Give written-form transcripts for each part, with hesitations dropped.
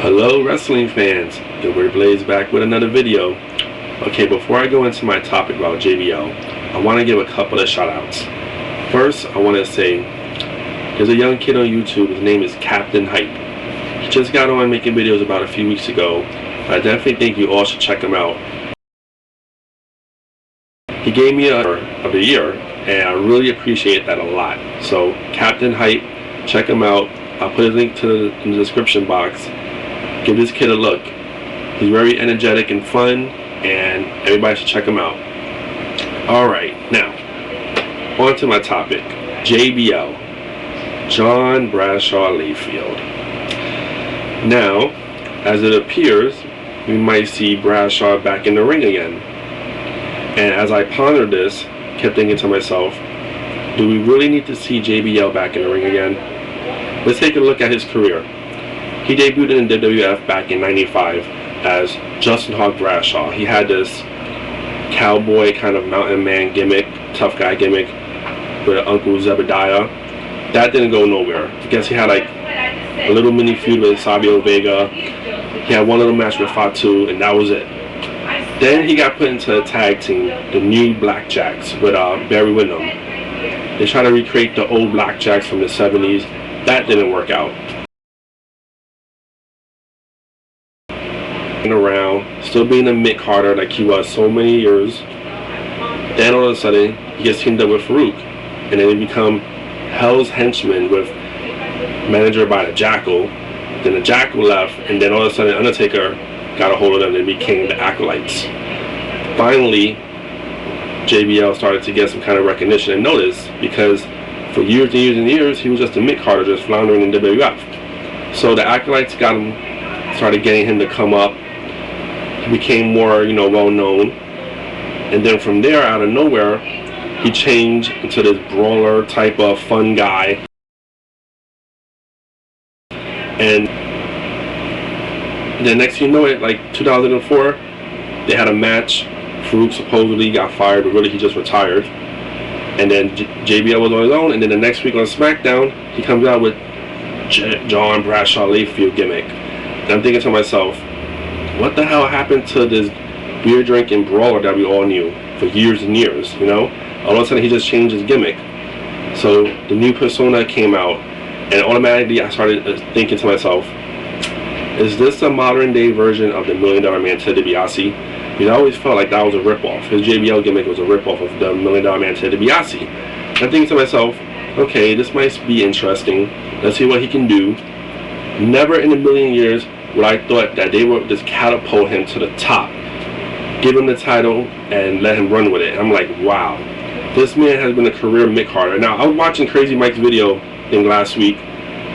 Hello wrestling fans, Gilbert Blaze back with another video. Okay, before I go into my topic about JBL, I want to give a couple of shout outs. First, I want to say there's a young kid on YouTube, his name is CaptainHype. He just got on making videos about a few weeks ago. I definitely think you all should check him out. He gave me a of the year, and I really appreciate that a lot. So CaptainHype, check him out. I'll put a link in the description box. Give this kid a look. He's very energetic and fun, and everybody should check him out. Alright, now on to my topic. JBL, John Bradshaw Layfield. Now, as it appears, we might see Bradshaw back in the ring again. And as I pondered this, kept thinking to myself, do we really need to see JBL back in the ring again? Let's take a look at his career. He debuted in WWF back in '95 as Justin Hawk Bradshaw. He had this cowboy kind of mountain man gimmick, tough guy gimmick with Uncle Zebediah. That didn't go nowhere. I guess he had like a little mini feud with Savio Vega. He had one little match with Fatu, and that was it. Then he got put into a tag team, the New Blackjacks, with Barry Windham. They tried to recreate the old Blackjacks from the 70s. That didn't work out. Around, still being a Mick Carter like he was so many years. Then all of a sudden, he gets teamed up with Farouk, and then they become Hell's Henchman with manager by the Jackal. Then the Jackal left, and then all of a sudden Undertaker got a hold of them and became the Acolytes. Finally, JBL started to get some kind of recognition and notice, because for years and years and years he was just a Mick Carter just floundering in WWF. So the Acolytes got him, started getting him to come up. He became more, well known, and then from there, out of nowhere, he changed into this brawler type of fun guy. And then next thing you know it, like 2004, they had a match. Farouk supposedly got fired, but really he just retired. And then JBL was on his own, and then the next week on SmackDown, he comes out with John Bradshaw Layfield gimmick. And I'm thinking to myself, what the hell happened to this beer drinking brawler that we all knew for years and years, All of a sudden he just changed his gimmick. So the new persona came out, and automatically I started thinking to myself, is this a modern day version of the $1 Million Man Ted DiBiase? Because I always felt like that was a ripoff. His JBL gimmick was a ripoff of the $1 Million Man Ted DiBiase. And I'm thinking to myself, okay, this might be interesting. Let's see what he can do. Never in a million years would I thought that they would just catapult him to the top, give him the title, and let him run with it. And I'm like, wow, this man has been a career Mick Carter. Now, I was watching Crazy Mike's video thing last week.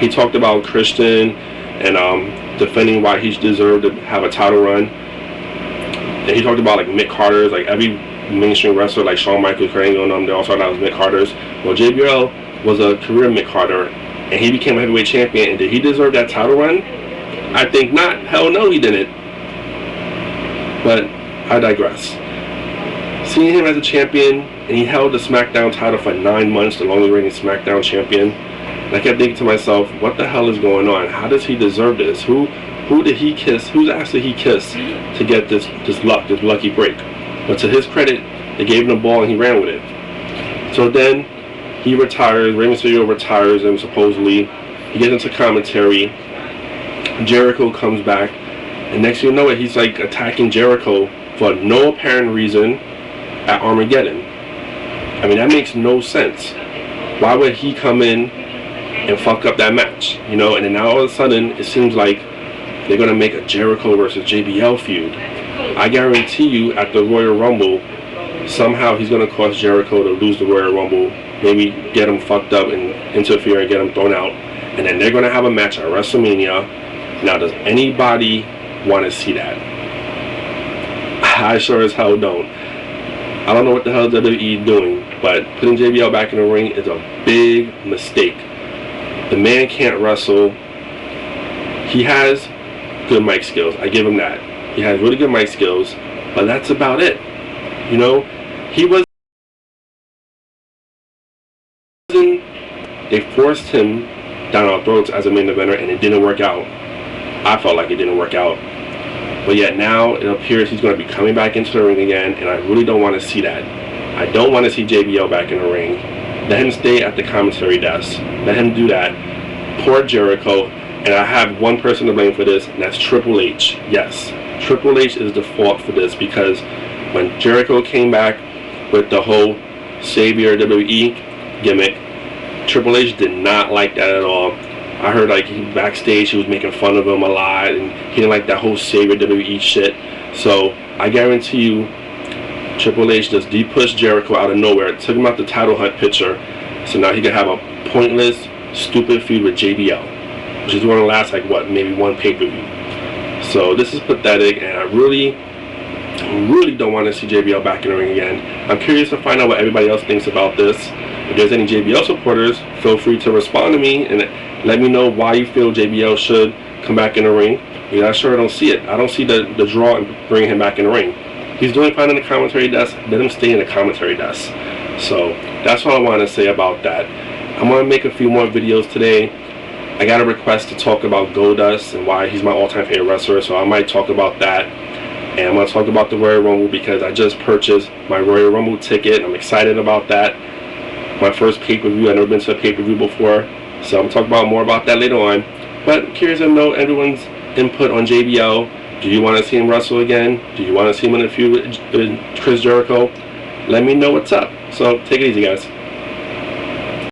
He talked about Christian and defending why he deserved to have a title run. And he talked about like Mick Carter's, like every mainstream wrestler like Shawn Michaels, Kurt Angle, and them, they all started out as Mick Carter's. Well, JBL was a career Mick Carter, and he became a heavyweight champion. And did he deserve that title run? I think not. Hell no, he didn't. But I digress. Seeing him as a champion, and he held the SmackDown title for 9 months, the longest reigning SmackDown champion. And I kept thinking to myself, what the hell is going on? How does he deserve this? Who did he kiss? Whose ass did he kiss to get this lucky break? But to his credit, they gave him the ball and he ran with it. So then he retires. Rey Mysterio retires him supposedly. He gets into commentary. Jericho comes back, and next thing you know it, he's like attacking Jericho for no apparent reason at Armageddon. I mean, that makes no sense. Why would he come in and fuck up that match? And then now all of a sudden it seems like they're gonna make a Jericho versus JBL feud. I guarantee you at the Royal Rumble, somehow he's gonna cause Jericho to lose the Royal Rumble, maybe get him fucked up and interfere and get him thrown out, and then they're gonna have a match at WrestleMania. Now, does anybody want to see that? I sure as hell don't. I don't know what the hell WWE is doing, but putting JBL back in the ring is a big mistake. The man can't wrestle. He has good mic skills. I give him that. He has really good mic skills, but that's about it. He wasn't. They forced him down our throats as a main eventer, and it didn't work out. I felt like it didn't work out. But yet now it appears he's going to be coming back into the ring again, and I really don't want to see that. I don't want to see JBL back in the ring. Let him stay at the commentary desk. Let him do that. Poor Jericho. And I have one person to blame for this, and that's Triple H. Yes, Triple H is the fault for this, because when Jericho came back with the whole Savior WWE gimmick, Triple H did not like that at all. I heard like backstage he was making fun of him a lot, and he didn't like that whole Savior WWE shit. So I guarantee you, Triple H just de-pushed Jericho out of nowhere, took him out the title hunt picture, so now he could have a pointless, stupid feud with JBL, which is going to last like what, maybe one pay-per-view. So this is pathetic, and I really don't want to see JBL back in the ring again. I'm curious to find out what everybody else thinks about this. If there's any JBL supporters, feel free to respond to me and let me know why you feel JBL should come back in the ring. Because I sure don't see it. I don't see the draw in bringing him back in the ring. He's doing fine in the commentary desk. Let him stay in the commentary desk. So that's what I want to say about that. I'm going to make a few more videos today. I got a request to talk about Goldust and why he's my all-time favorite wrestler, so I might talk about that. And I'm going to talk about the Royal Rumble because I just purchased my Royal Rumble ticket. I'm excited about that. My first pay-per-view. I've never been to a pay-per-view before, so I'm going to talk about more about that later on. But I'm curious to know everyone's input on JBL. Do you want to see him wrestle again? Do you want to see him in a feud with Chris Jericho? Let me know what's up. So take it easy, guys.